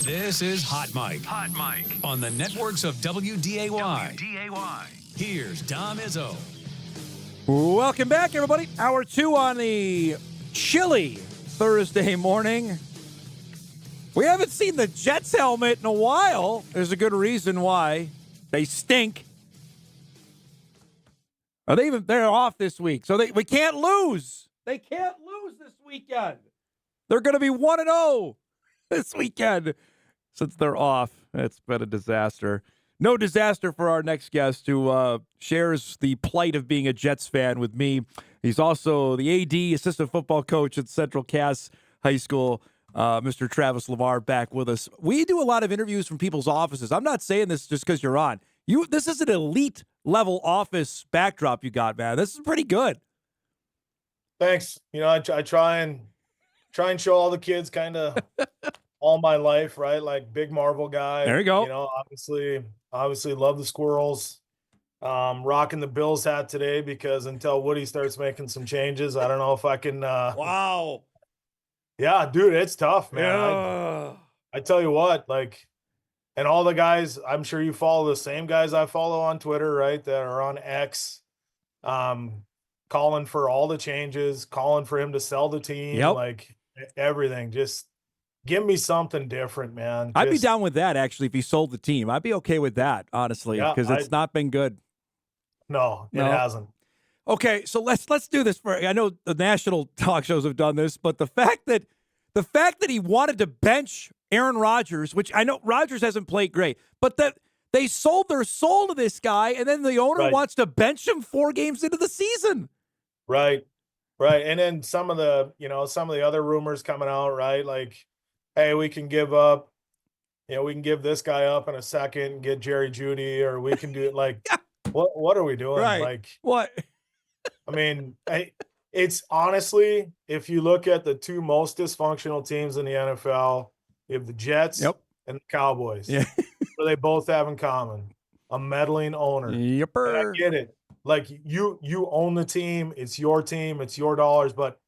This is Hot Mic. Hot Mic. On the networks of WDAY. WDAY. Here's Dom Izzo. Welcome back, everybody. Hour 2 on the chilly Thursday morning. We haven't seen the Jets helmet in a while. There's a good reason why. They stink. They're off this week, so we can't lose. They can't lose this weekend. They're going to be 1-0 this weekend since they're off. It's been a disaster. No disaster for our next guest who shares the plight of being a Jets fan with me. He's also the AD, assistant football coach at Central Cass High School. Mr. Travis Lemar back with us. We do a lot of interviews from people's offices. I'm not saying this just because you're on. This is an elite level office backdrop you got, man. This is pretty good. Thanks. You know, I try and show all the kids kind of all my life, right? Like big Marvel guy. There you go. You know, obviously love the Squirrels. Rocking the Bills hat today because until Woody starts making some changes, I don't know if I can. Wow. Yeah, dude, it's tough, man. Yeah. I tell you what, like, and all the guys, I'm sure you follow the same guys I follow on Twitter, right? That are on X, calling for all the changes, calling for him to sell the team, like everything. Just give me something different, man. I'd be down with that, actually, if he sold the team. I'd be okay with that, honestly, because it's not been good. No, it hasn't. Okay, so let's do this for. I know the national talk shows have done this, but the fact that he wanted to bench Aaron Rodgers, which I know Rodgers hasn't played great, but that they sold their soul to this guy, and then the owner wants to bench him 4 games into the season. Right. And then some of the other rumors coming out, right? Like, hey, we can give this guy up in a second and get Jerry Jeudy, or we can do it like, what are we doing? Right. Like, what? I mean, it's honestly, if you look at the 2 most dysfunctional teams in the NFL, you have the Jets and the Cowboys. Yeah. What they both have in common? A meddling owner. Yepper. And I get it. Like you own the team, it's your dollars. But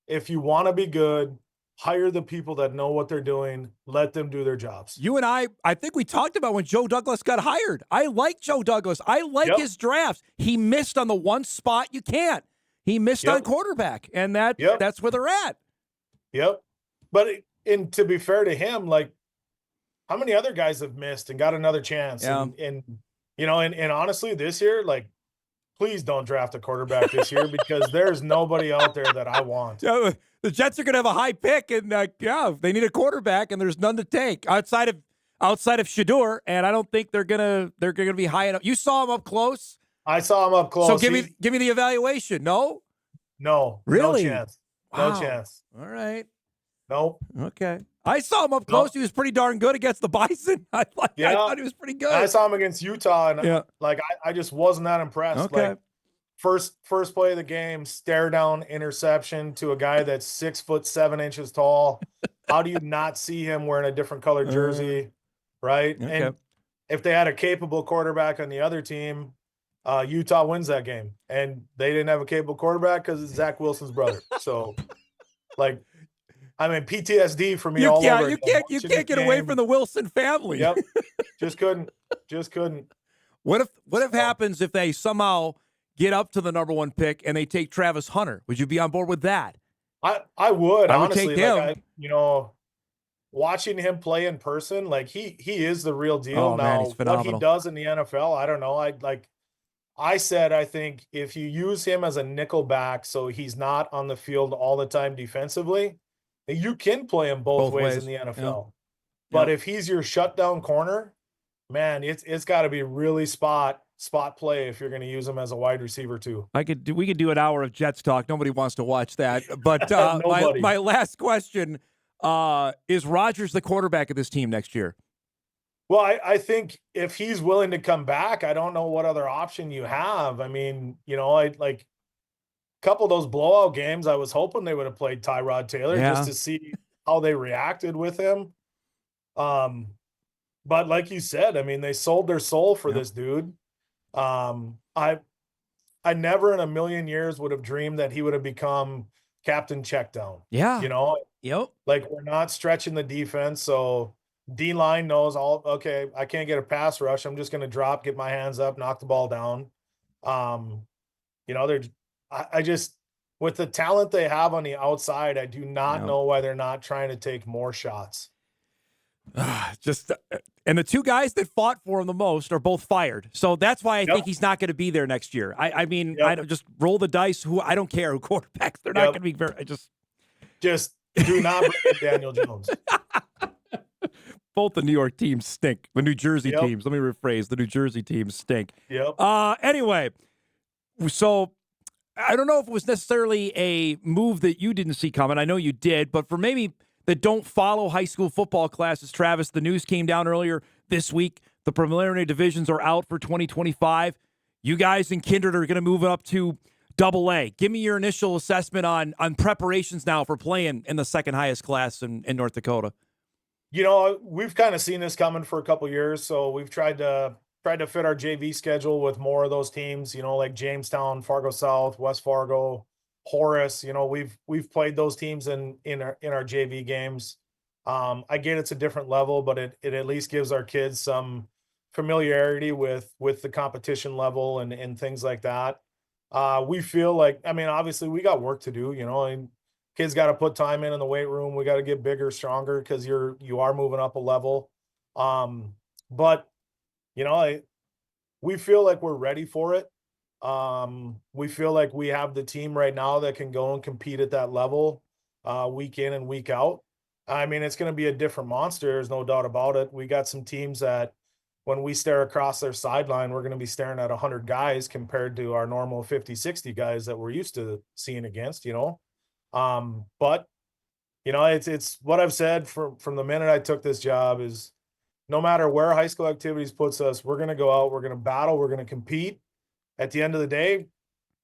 if you want to be good, hire the people that know what they're doing. Let them do their jobs. You and I think we talked about when Joe Douglas got hired. I like Joe Douglas. I like his drafts. He missed on the one spot you can't. He missed on quarterback, and that's where they're at. Yep. But and to be fair to him, like, how many other guys have missed and got another chance? Yeah. And honestly, this year, like, please don't draft a quarterback this year because there's nobody out there that I want. Yeah, the Jets are going to have a high pick, and they need a quarterback, and there's none to take outside of Shedeur, and I don't think they're gonna be high enough. You saw him up close. I saw him up close. So give me the evaluation. No, really, no chance. Wow. No chance. All right. Nope. Okay. I saw him up close. He was pretty darn good against the Bison. I thought he was pretty good. I saw him against Utah, and I just wasn't that impressed. Okay. Like, first play of the game, stare down interception to a guy that's 6'7" tall. How do you not see him wearing a different colored jersey, right? Okay. And if they had a capable quarterback on the other team, Utah wins that game, and they didn't have a capable quarterback because it's Zach Wilson's brother. So, like, I mean, PTSD for me all over. You can't get away from the Wilson family. Yep, just couldn't. What if happens if they somehow get up to the number 1 pick and they take Travis Hunter? Would you be on board with that? I would honestly. Take him. Like, watching him play in person, like he is the real deal. Oh, now, man, he's phenomenal. What he does in the NFL, I don't know. I think if you use him as a nickel back, so he's not on the field all the time defensively, you can play him both ways in the NFL. Yeah. But if he's your shutdown corner, man, it's got to be really spot play if you're going to use him as a wide receiver too. We could do an hour of Jets talk. Nobody wants to watch that. But my last question is: Rodgers the quarterback of this team next year? Well, I think if he's willing to come back, I don't know what other option you have. I mean, I like a couple of those blowout games. I was hoping they would have played Tyrod Taylor just to see how they reacted with him. But like you said, I mean, they sold their soul for this dude. I never in a million years would have dreamed that he would have become Captain Checkdown. Yeah. Like, we're not stretching the defense. So D-line knows okay, I can't get a pass rush. I'm just going to drop, get my hands up, knock the ball down. They're I just with the talent they have on the outside, I do not know why they're not trying to take more shots. And the two guys that fought for him the most are both fired. So that's why I think he's not going to be there next year. I mean, I don't just roll the dice. I don't care who quarterbacks. They're not going to be very. Just do not bring in Daniel Jones. Both the New York teams stink. The New Jersey teams. Let me rephrase. The New Jersey teams stink. Yep. Anyway, so I don't know if it was necessarily a move that you didn't see coming. I know you did, but for maybe that don't follow high school football classes, Travis, the news came down earlier this week. The preliminary divisions are out for 2025. You guys in Kindred are going to move up to AA. Give me your initial assessment on preparations now for playing in the second highest class in North Dakota. We've kind of seen this coming for a couple of years, so we've tried to fit our JV schedule with more of those teams, like Jamestown, Fargo South, West Fargo, Horace. We've played those teams in our JV games. I get it's a different level, but it at least gives our kids some familiarity with the competition level and things like that. We feel like, obviously we got work to do, and kids got to put time in the weight room. We got to get bigger, stronger, because you are moving up a level. But we feel like we're ready for it. We feel like we have the team right now that can go and compete at that level week in and week out. It's going to be a different monster. There's no doubt about it. We got some teams that when we stare across their sideline, we're going to be staring at 100 guys compared to our normal 50, 60 guys that we're used to seeing against, But it's what I've said from the minute I took this job is no matter where high school activities puts us, we're going to go out, we're going to battle, we're going to compete. At the end of the day,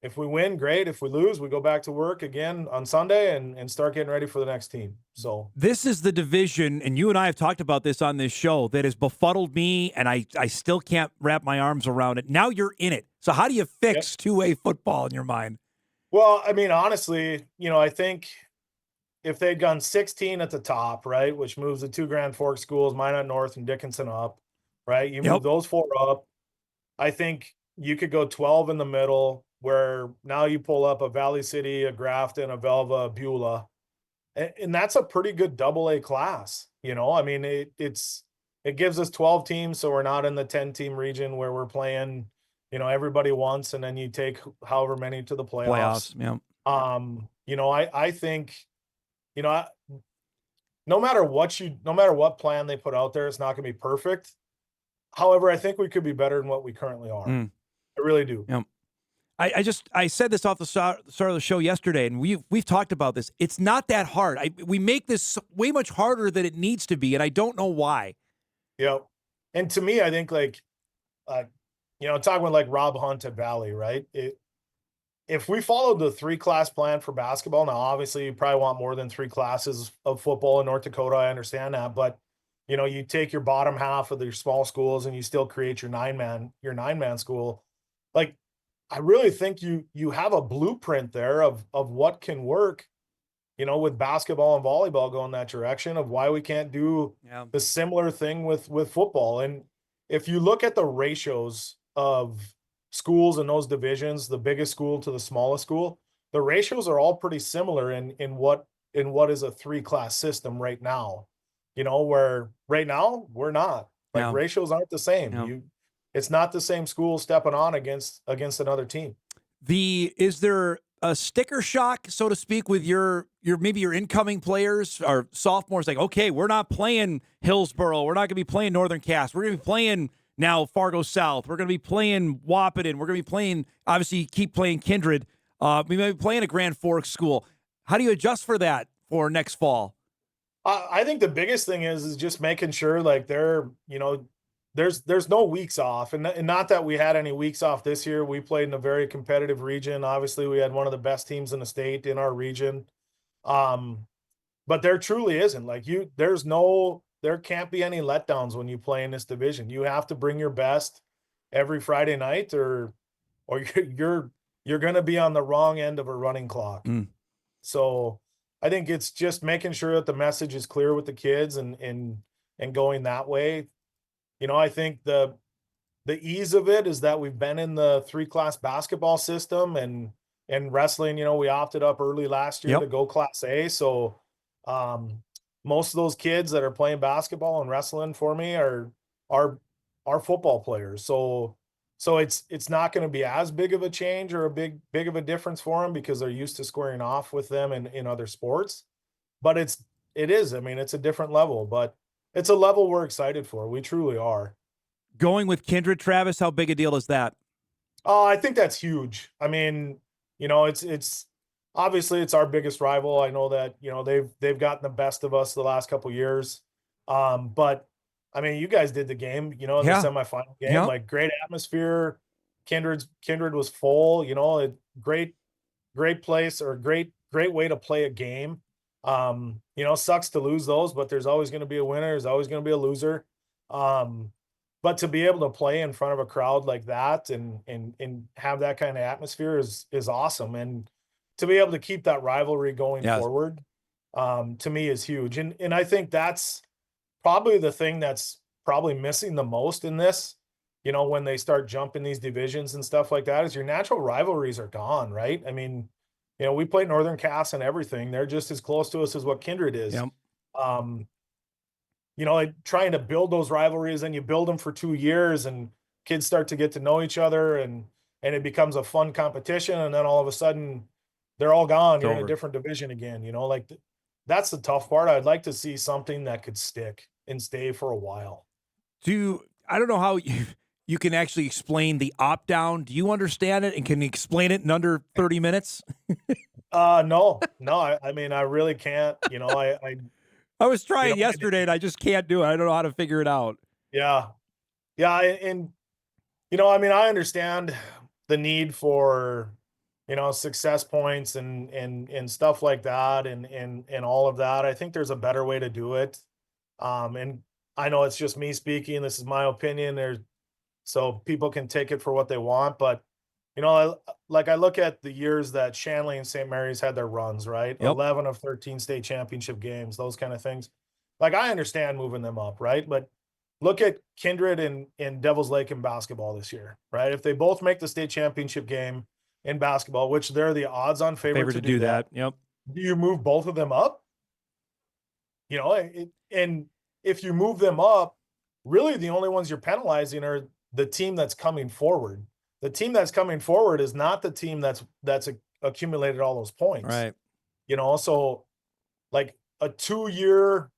if we win, great. If we lose, we go back to work again on Sunday and start getting ready for the next team. So this is the division, and you and I have talked about this on this show, that has befuddled me, and I still can't wrap my arms around it. Now you're in it. So how do you fix two-way football in your mind? Well, honestly, I think if they'd gone 16 at the top, right, which moves the two Grand Forks schools, Minot North and Dickinson up, right? You move those four up. I think you could go 12 in the middle, where now you pull up a Valley City, a Grafton, a Velva, a Beulah. And that's a pretty good AA class. It gives us 12 teams, so we're not in the 10-team region where we're playing, everybody once, and then you take however many to the playoffs. Yeah. I think, no matter what plan they put out there, it's not going to be perfect. However, I think we could be better than what we currently are. I really do. Yeah. I said this off the start of the show yesterday, and we've talked about this. It's not that hard. We make this way much harder than it needs to be, and I don't know why. Yeah. And to me, I think talking with like Rob Hunt at Valley, right? If we followed the 3-class plan for basketball, now obviously you probably want more than 3 classes of football in North Dakota. I understand that, but you take your bottom half of your small schools and you still create your 9-man school. Like, I really think you have a blueprint there of what can work, with basketball and volleyball going that direction, of why we can't do the similar thing with football. And if you look at the ratios of schools in those divisions, the biggest school to the smallest school, the ratios are all pretty similar in what is a 3-class system right now. Where right now we're not. Ratios aren't the same. Yeah. It's not the same school stepping on against another team. Is there a sticker shock, so to speak, with your maybe your incoming players or sophomores? Like, okay, we're not playing Hillsboro. We're not going to be playing Northern Cass. We're going to be playing now Fargo South. We're going to be playing Wahpeton. We're going to be playing, obviously, keep playing Kindred. We may be playing a Grand Forks school. How do you adjust for that for next fall? I think the biggest thing is just making sure like there's no weeks off, and not that we had any weeks off this year. We played in a very competitive region. Obviously, we had one of the best teams in the state in our region. But there truly isn't there can't be any letdowns when you play in this division. You have to bring your best every Friday night or you're going to be on the wrong end of a running clock. So I think it's just making sure that the message is clear with the kids and and going that way. I think the ease of it is that we've been in the 3-class basketball system, and wrestling, we opted up early last year Yep. to go Class A. So most of those kids that are playing basketball and wrestling for me are football players. So it's not going to be as big of a change or a big of a difference for them because they're used to squaring off with them in other sports. But it is. I mean, it's a different level, but it's a level we're excited for. We truly are. Going with Kindred, Travis, how big a deal is that? Oh, I think that's huge. I mean, it's obviously it's our biggest rival. I know that, they've gotten the best of us the last couple years. But I mean, you guys did the game, in the Yeah. semifinal game, Yeah. like great atmosphere. Kindred was full, a great place, or great way to play a game. Sucks to lose those, but there's always going to be a winner. There's always going to be a loser. But to be able to play in front of a crowd like that and have that kind of atmosphere is awesome. And to be able to keep that rivalry going forward, to me is huge. And I think that's probably the thing that's probably missing the most in this, when they start jumping these divisions and stuff like that, is your natural rivalries are gone, right? I mean, we play Northern Cass and everything. They're just as close to us as what Kindred is. Yep. Like trying to build those rivalries, and you build them for 2 years, and kids start to get to know each other, and it becomes a fun competition. And then all of a sudden they're all gone. You're in a different division again, that's the tough part. I'd like to see something that could stick and stay for a while. I don't know how you can actually explain the opt-down. Do you understand it, and can you explain it in under 30 minutes? No. I mean, I really can't. I was trying yesterday, and I just can't do it. I don't know how to figure it out. Yeah. And I mean, I understand the need for, success points and stuff like that, and all of that. I think there's a better way to do it. And I know it's just me speaking. This is my opinion. So people can take it for what they want, but I look at the years that Shanley and St. Mary's had their runs, right? Yep. 11 of 13 state championship games, those kind of things. Like, I understand moving them up, right? But look at Kindred and Devil's Lake in basketball this year, right? If they both make the state championship game in basketball, which they're the odds-on favorite to do that. Yep. Do you move both of them up? And if you move them up, really the only ones you're penalizing are the team that's coming forward. The team that's coming forward is not the team that's accumulated all those points. Right. So like a 2-year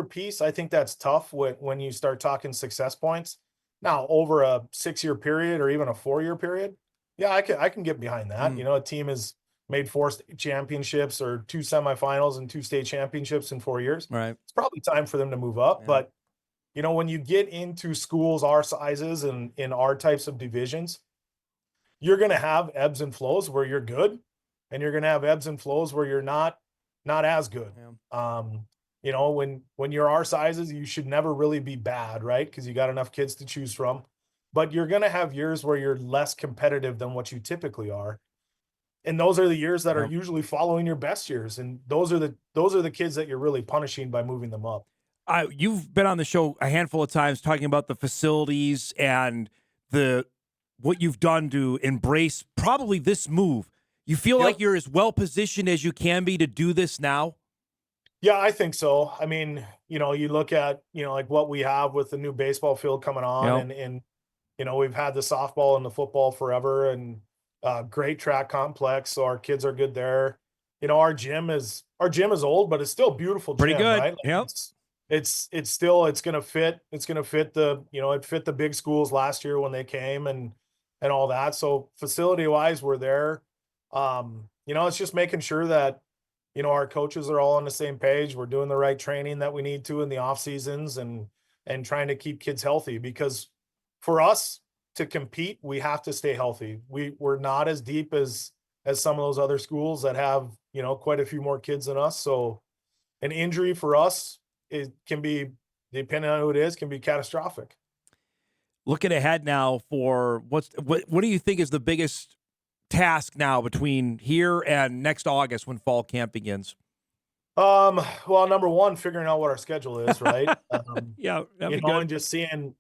piece, I think that's tough when you start talking success points. Now, over a 6-year period or even a 4-year period, yeah, I can get behind that. A team has made 4 state championships or 2 semifinals and 2 state championships in 4 years. Right. It's probably time for them to move up. Yeah. But when you get into schools our sizes and in our types of divisions, you're going to have ebbs and flows where you're good, and you're going to have ebbs and flows where you're not as good. Yeah. When you're our sizes, you should never really be bad, right? Because you got enough kids to choose from. But you're going to have years where you're less competitive than what you typically are. And those are the years that are usually following your best years. And those are the kids that you're really punishing by moving them up. You've been on the show a handful of times talking about the facilities and what you've done to embrace probably this move. You feel like you're as well positioned as you can be to do this now? Yeah, I think so. I mean, you look at, like what we have with the new baseball field coming on, and we've had the softball and the football forever, and great track complex. So our kids are good there. Our gym is old, but it's still a beautiful gym. Pretty good. Right? Yep. It's going to fit. It's going to fit it fit the big schools last year when they came and all that. So facility wise, we're there. It's just making sure that, our coaches are all on the same page. We're doing the right training that we need to in the off seasons, and trying to keep kids healthy, because for us to compete, we have to stay healthy. We're not as deep as some of those other schools that have, quite a few more kids than us. So an injury for us, it can be, depending on who it is, can be catastrophic. Looking ahead now for what do you think is the biggest task now between here and next August when fall camp begins? Well, number one, figuring out what our schedule is, right? Yeah, that'd You be know, good. and just seeing,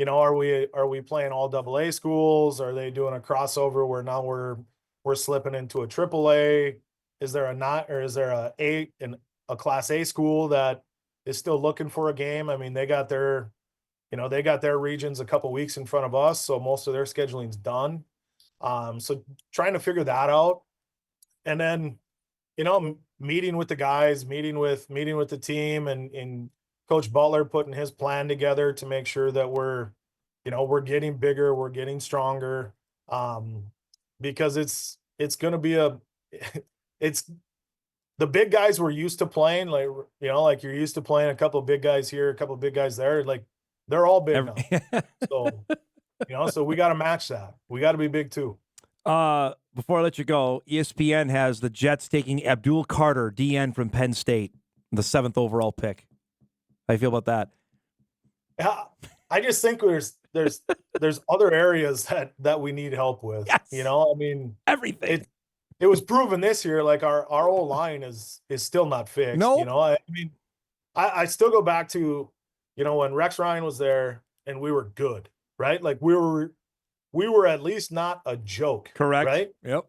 are we playing all AA schools? Are they doing a crossover where now we're slipping into a AAA? Is there a not, or is there a class A school that is still looking for a game? I mean, they got their regions a couple weeks in front of us, so most of their scheduling's done. So trying to figure that out, and then meeting with the guys, meeting with the team, and Coach Butler putting his plan together to make sure that we're getting bigger, we're getting stronger, because it's going to be it's the big guys we're used to playing, like you're used to playing a couple of big guys here, a couple of big guys there, like they're all big now. So so we got to match that. We got to be big too. Before I let you go, ESPN has the Jets taking Abdul Carter, DN from Penn State, the 7th overall pick. How you feel about that? Yeah, I just think there's other areas that we need help with. Yes. I mean, Everything. It was proven this year, like our whole line is still not fixed. Nope. I mean, I still go back to, when Rex Ryan was there and we were good, right? Like we were at least not a joke. Correct. Right? Yep.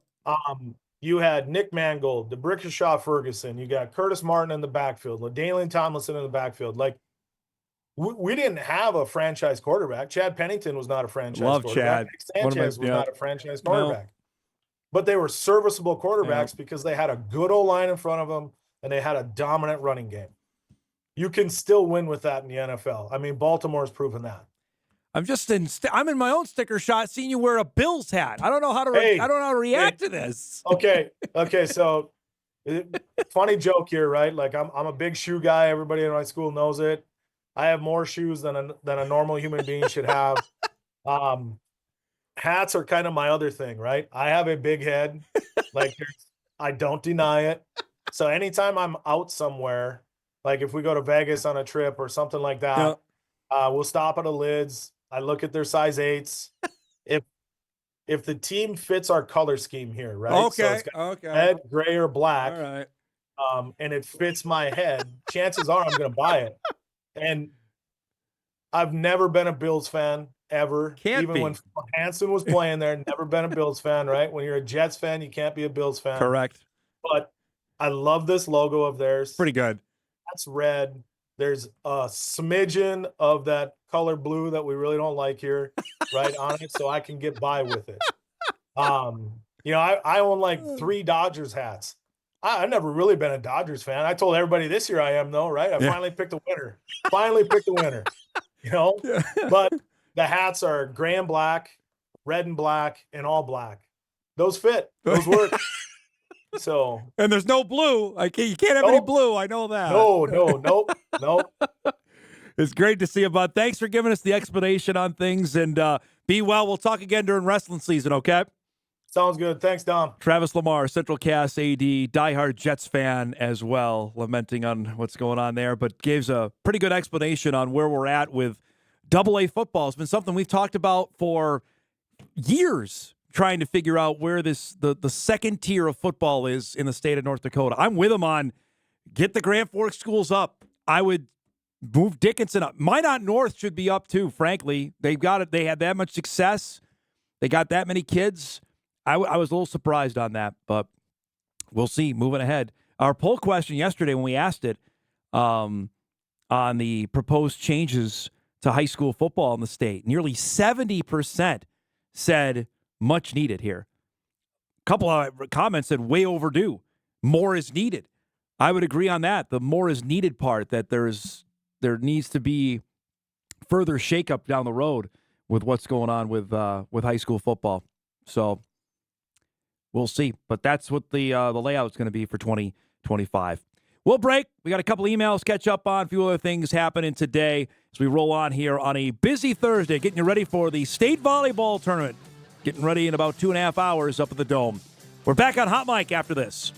You had Nick Mangold, DeBrickashaw Ferguson, you got Curtis Martin in the backfield, LaDainian Tomlinson in the backfield. Like we didn't have a franchise quarterback. Chad Pennington was not a franchise quarterback. Chad. Nick Sanchez was not a franchise quarterback. No. But they were serviceable quarterbacks because they had a good O-line in front of them and they had a dominant running game. You can still win with that in the NFL. I mean, Baltimore's proven that. I'm in my own sticker shot seeing you wear a Bills hat. I don't know how to react to this. Okay. So funny joke here, right? Like I'm a big shoe guy. Everybody in my school knows it. I have more shoes than a normal human being should have. Hats are kind of my other thing, right? I have a big head. Like I don't deny it. So anytime I'm out somewhere, like if we go to Vegas on a trip or something like that, we'll stop at a Lids. I look at their size 8s. If the team fits our color scheme here, right? Okay. So it's got red, gray, or black. All right. And it fits my head. Chances are I'm going to buy it. And I've never been a Bills fan ever. Even when Hansen was playing there, never been a Bills fan, right? When you're a Jets fan, you can't be a Bills fan. Correct. But I love this logo of theirs. Pretty good. That's red. There's a smidgen of that color blue that we really don't like here, right on it, so I can get by with it. I own like 3 Dodgers hats. I've never really been a Dodgers fan. I told everybody this year I am, though, right? I finally picked a winner. But the hats are gray and black, red and black, and all black. Those fit. Those work. So, and there's no blue. You can't have any blue. I know that. Nope. It's great to see you, bud. Thanks for giving us the explanation on things, and be well. We'll talk again during wrestling season, okay? Sounds good. Thanks, Dom. Travis Lemar, Central Cass AD, diehard Jets fan as well, lamenting on what's going on there, but gives a pretty good explanation on where we're at with AA football. It's been something we've talked about for years, trying to figure out where the second tier of football is in the state of North Dakota. I'm with him on get the Grand Forks schools up. I would move Dickinson up. Minot North should be up too, frankly. They've got it. They had that much success. They got that many kids. I was a little surprised on that, but we'll see moving ahead. Our poll question yesterday when we asked it on the proposed changes to high school football in the state, nearly 70% said much needed here. A couple of comments said way overdue. More is needed. I would agree on that. The more is needed part, that there needs to be further shakeup down the road with what's going on with high school football. So we'll see. But that's what the layout is going to be for 2025. We'll break. We got a couple emails catch up on, a few other things happening today as we roll on here on a busy Thursday, getting you ready for the state volleyball tournament. Getting ready in about 2.5 hours up at the Dome. We're back on Hot Mic after this.